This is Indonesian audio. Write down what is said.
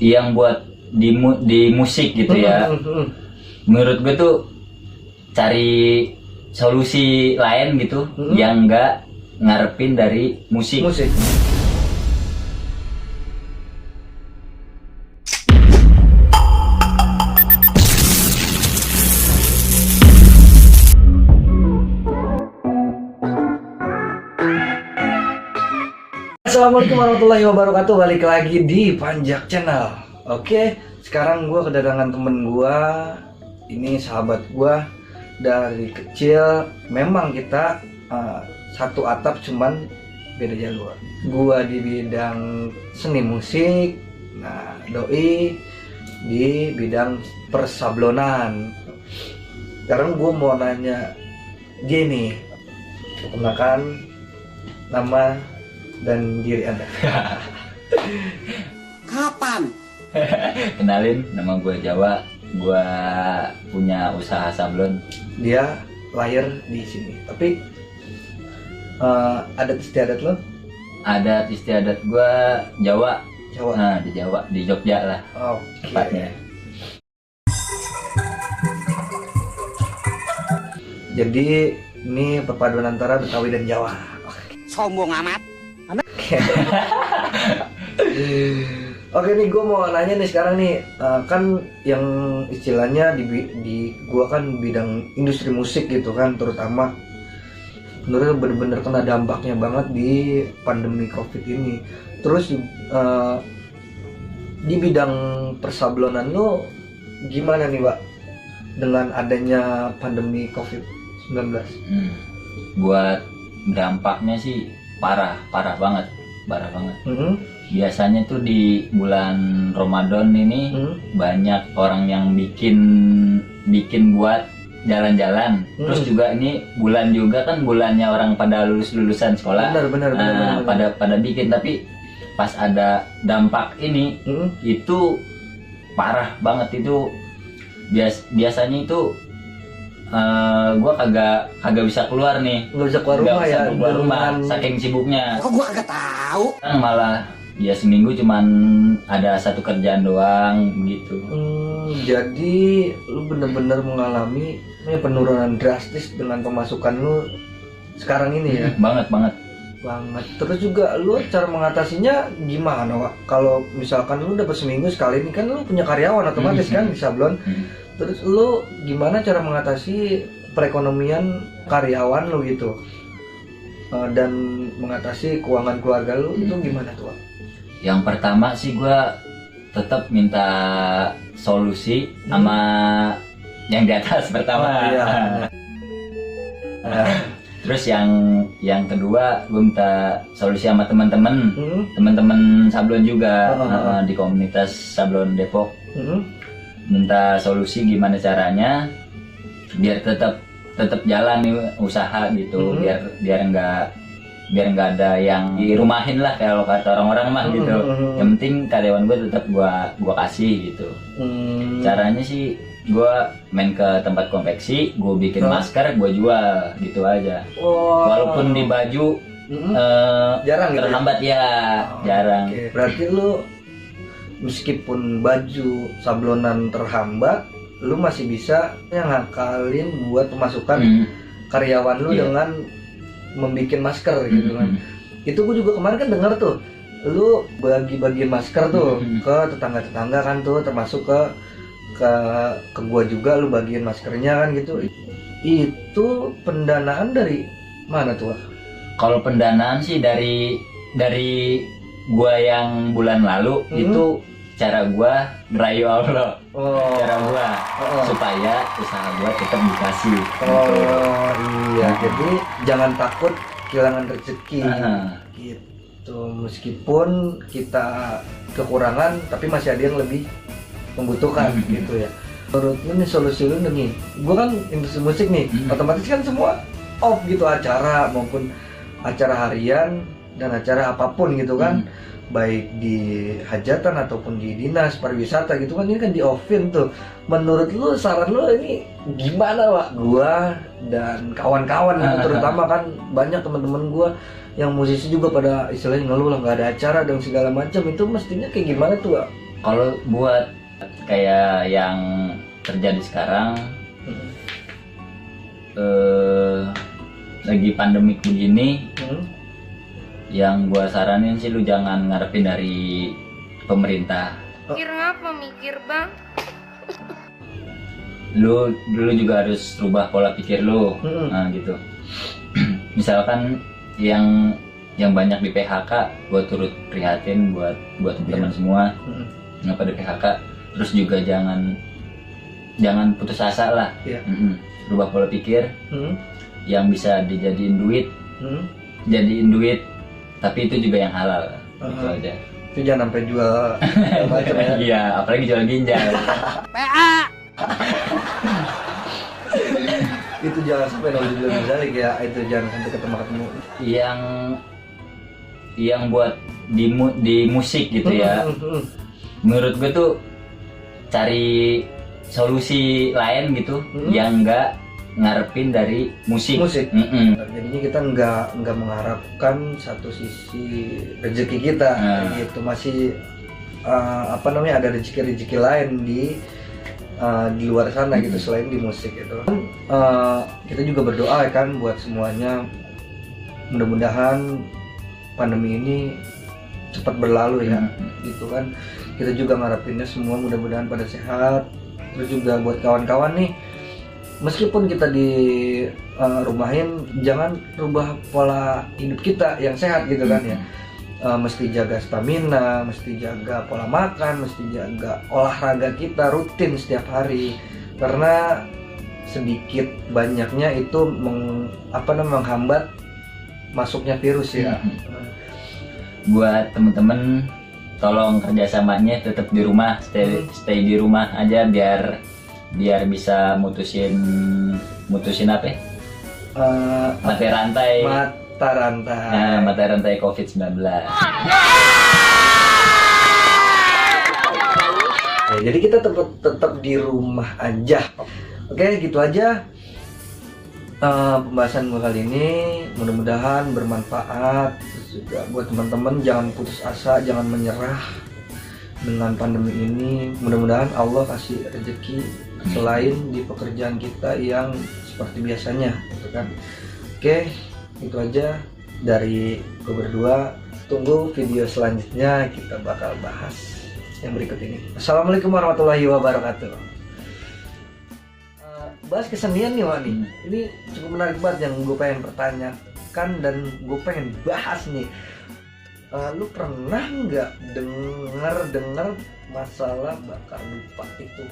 yang buat di musik gitu ya. Menurut gue tuh cari solusi lain gitu yang enggak ngarepin dari musik. Assalamualaikum warahmatullahi wabarakatuh. Balik lagi di Panjak Channel. Oke, sekarang gue kedatangan temen gue. Ini sahabat gue dari kecil. Memang kita satu atap, cuman beda jalur. Gue di bidang seni musik, nah doi di bidang persablonan. Sekarang gue mau nanya gini, perkenalkan nama dan diri Anda. Kapan? Kenalin, nama gue Jawa. Gue punya usaha sablon. Dia lahir di sini, tapi adat istiadat lo? Adat istiadat gue Jawa. Jawa. Nah, di Jawa, di Jogja lah tepatnya. Jadi ini perpaduan antara Betawi dan Jawa. Sombong amat. Oke nih, gue mau nanya nih sekarang nih, kan yang istilahnya di gua kan bidang industri musik gitu kan, terutama menurut bener-bener kena dampaknya banget di pandemi COVID ini. Terus di bidang persablonan lo gimana nih, Pak, dengan adanya pandemi COVID-19? Buat dampaknya sih parah banget. Biasanya tuh di bulan Ramadan ini banyak orang yang bikin buat jalan-jalan. Terus juga ini bulan juga kan bulannya orang pada lulusan sekolah. Benar. Pada bikin, tapi pas ada dampak ini itu parah banget. Itu biasanya itu gue kagak bisa keluar nih. Nggak bisa keluar rumah ya? Keluar rumah saking sibuknya. Kok gua kagak tahu? Kan malah ya seminggu cuman ada satu kerjaan doang gitu. Jadi lu bener-bener mengalami penurunan drastis dengan pemasukan lu sekarang ini ya? Banget. Terus juga lu cara mengatasinya gimana, Wak? Kalau misalkan lu dapat seminggu sekali ini kan lu punya karyawan otomatis kan di sablon. Terus lu gimana cara mengatasi perekonomian karyawan lu gitu, dan mengatasi keuangan keluarga lu itu gimana tuh, Wak? Yang pertama sih gue tetap minta solusi sama yang di atas pertama. Terus yang kedua gue minta solusi sama teman-teman sablon juga di komunitas sablon Depok. Minta solusi gimana caranya biar tetap jalan nih usaha gitu, biar nggak ada yang dirumahin lah kalau kata orang-orang mah gitu. Yang penting karyawan gue tetap gua kasih gitu. Caranya sih gue main ke tempat konveksi, gue bikin masker, gue jual gitu aja. Walaupun di baju jarang gitu terhambat ya, jarang. Berarti lu meskipun baju sablonan terhambat, lu masih bisa ngakalin buat pemasukan karyawan lu dengan membuat masker gitu kan. Itu gue juga kemarin kan dengar tuh, lu bagi-bagi masker tuh ke tetangga-tetangga kan tuh, termasuk ke gua juga lu bagiin maskernya kan gitu. Itu pendanaan dari mana tuh? Kalau pendanaan sih dari gua yang bulan lalu itu cara gua ngerayu Allah. Cara gua supaya usaha gua tetap dikasih. Iya, jadi jangan takut kehilangan rezeki. Gitu. Meskipun kita kekurangan, tapi masih ada yang lebih membutuhkan gitu ya. Menurut lu nih solusi lu nih, gua kan industri musik nih, otomatis kan semua off gitu, acara maupun acara harian dan acara apapun gitu kan. Baik di hajatan ataupun di dinas pariwisata gitu kan, ini kan di offin tuh. Menurut lu, saran lu ini gimana, Wak? Gua dan kawan-kawan terutama kan banyak teman-teman gua yang musisi juga pada istilahnya ngeluh lah, nggak ada acara dan segala macam. Itu mestinya kayak gimana tuh, Wak? Kalau buat kayak yang terjadi sekarang, lagi pandemik begini, yang gua saranin sih lu jangan ngarepin dari pemerintah. Mikir ngapa mikir bang? Lu dulu juga harus rubah pola pikir lu, nah gitu. Misalkan yang banyak di PHK, gua turut prihatin buat teman-teman semua yang pada PHK. Terus juga jangan putus asa lah. Rubah pola pikir, yang bisa dijadiin duit, jadiin duit, tapi itu juga yang halal, gitu aja. Itu jangan sampai jual macam ya. Iya, apalagi jual ginjal. PA. Itu jangan sampai naudzubillah misalnya ya, itu jangan sampai ketemu. Yang buat di musik gitu ya. Menurut gue tuh cari solusi lain gitu, yang enggak ngarepin dari musik. Jadinya kita nggak mengharapkan satu sisi rezeki kita, gitu. Masih ada rezeki lain di luar sana gitu, selain di musik gitu. Kita juga berdoa kan buat semuanya, mudah-mudahan pandemi ini cepat berlalu ya, gitu kan. Kita juga ngarepinnya semua mudah-mudahan pada sehat. Terus juga buat kawan-kawan nih, meskipun kita di rumahin, jangan rubah pola hidup kita yang sehat gitu kan ya. Mesti jaga stamina, mesti jaga pola makan, mesti jaga olahraga kita rutin setiap hari, karena sedikit banyaknya itu menghambat masuknya virus ya. Buat temen-temen, tolong kerjasamanya tetap di rumah, stay di rumah aja biar bisa mutusin apa ya? Mata rantai COVID-19. Ya, jadi kita tetap di rumah aja. Oke, gitu aja pembahasan gue kali ini. Mudah-mudahan bermanfaat. Terus juga buat teman-teman, jangan putus asa, jangan menyerah dengan pandemi ini. Mudah-mudahan Allah kasih rezeki selain di pekerjaan kita yang seperti biasanya, gitu kan. Oke, itu aja dari gue berdua. Tunggu video selanjutnya, kita bakal bahas yang berikut ini. Assalamualaikum warahmatullahi wabarakatuh. Bahas kesenian nih Wak nih. Ini cukup menarik banget yang gue pengen pertanyakan dan gue pengen bahas nih. Lu pernah nggak dengar masalah bakar dupa itu?